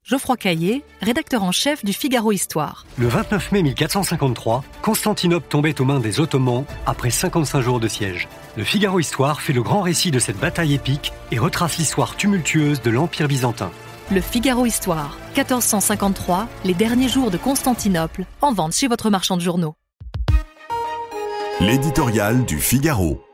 Geoffroy Caillé, rédacteur en chef du Figaro Histoire. Le 29 mai 1453, Constantinople tombait aux mains des Ottomans après 55 jours de siège. Le Figaro Histoire fait le grand récit de cette bataille épique et retrace l'histoire tumultueuse de l'Empire byzantin. Le Figaro Histoire, 1453, les derniers jours de Constantinople, en vente chez votre marchand de journaux. L'éditorial du Figaro.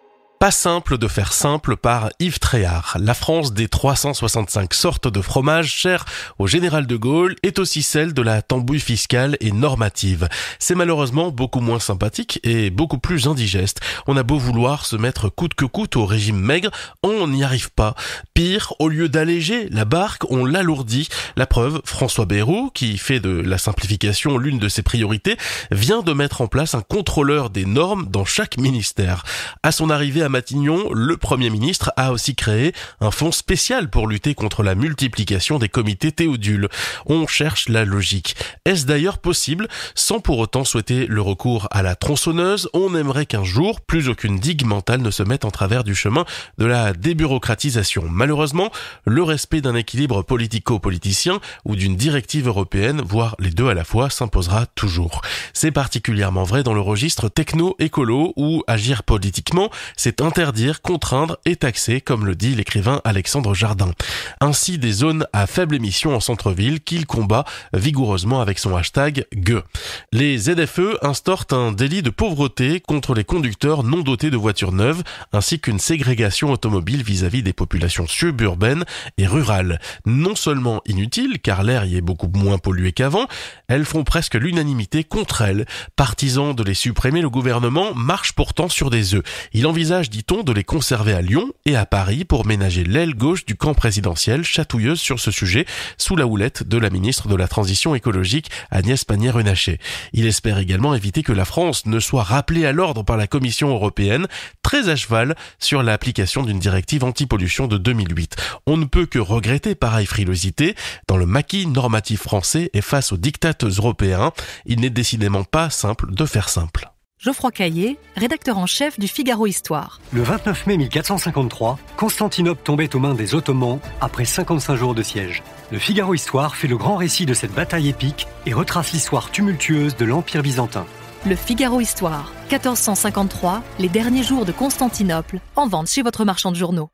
Pas simple de faire simple par Yves Tréhard. La France des 365 sortes de fromages chers au général de Gaulle est aussi celle de la tambouille fiscale et normative. C'est malheureusement beaucoup moins sympathique et beaucoup plus indigeste. On a beau vouloir se mettre coûte que coûte au régime maigre, on n'y arrive pas. Pire, au lieu d'alléger la barque, on l'alourdit. La preuve, François Bayrou, qui fait de la simplification l'une de ses priorités, vient de mettre en place un contrôleur des normes dans chaque ministère. À son arrivée à Matignon, le Premier ministre a aussi créé un fonds spécial pour lutter contre la multiplication des comités Théodule. On cherche la logique. Est-ce d'ailleurs possible? Sans pour autant souhaiter le recours à la tronçonneuse, on aimerait qu'un jour, plus aucune digue mentale ne se mette en travers du chemin de la débureaucratisation. Malheureusement, le respect d'un équilibre politico-politicien ou d'une directive européenne, voire les deux à la fois, s'imposera toujours. C'est particulièrement vrai dans le registre techno-écolo où agir politiquement, c'est interdire, contraindre et taxer, comme le dit l'écrivain Alexandre Jardin. Ainsi des zones à faible émission en centre-ville qu'il combat vigoureusement avec son hashtag Gueux. Les ZFE instaurent un délit de pauvreté contre les conducteurs non dotés de voitures neuves, ainsi qu'une ségrégation automobile vis-à-vis des populations suburbaines et rurales. Non seulement inutiles, car l'air y est beaucoup moins pollué qu'avant, elles font presque l'unanimité contre elles. Partisan de les supprimer, le gouvernement marche pourtant sur des œufs. Il envisage, dit-on, de les conserver à Lyon et à Paris pour ménager l'aile gauche du camp présidentiel, chatouilleuse sur ce sujet, sous la houlette de la ministre de la Transition écologique, Agnès Pannier-Runacher. Il espère également éviter que la France ne soit rappelée à l'ordre par la Commission européenne, très à cheval sur l'application d'une directive anti-pollution de 2008. On ne peut que regretter pareille frilosité dans le maquis normatif français et face aux diktats européens. Il n'est décidément pas simple de faire simple. Geoffroy Caillé, rédacteur en chef du Figaro Histoire. Le 29 mai 1453, Constantinople tombait aux mains des Ottomans après 55 jours de siège. Le Figaro Histoire fait le grand récit de cette bataille épique et retrace l'histoire tumultueuse de l'Empire byzantin. Le Figaro Histoire, 1453, les derniers jours de Constantinople, en vente chez votre marchand de journaux.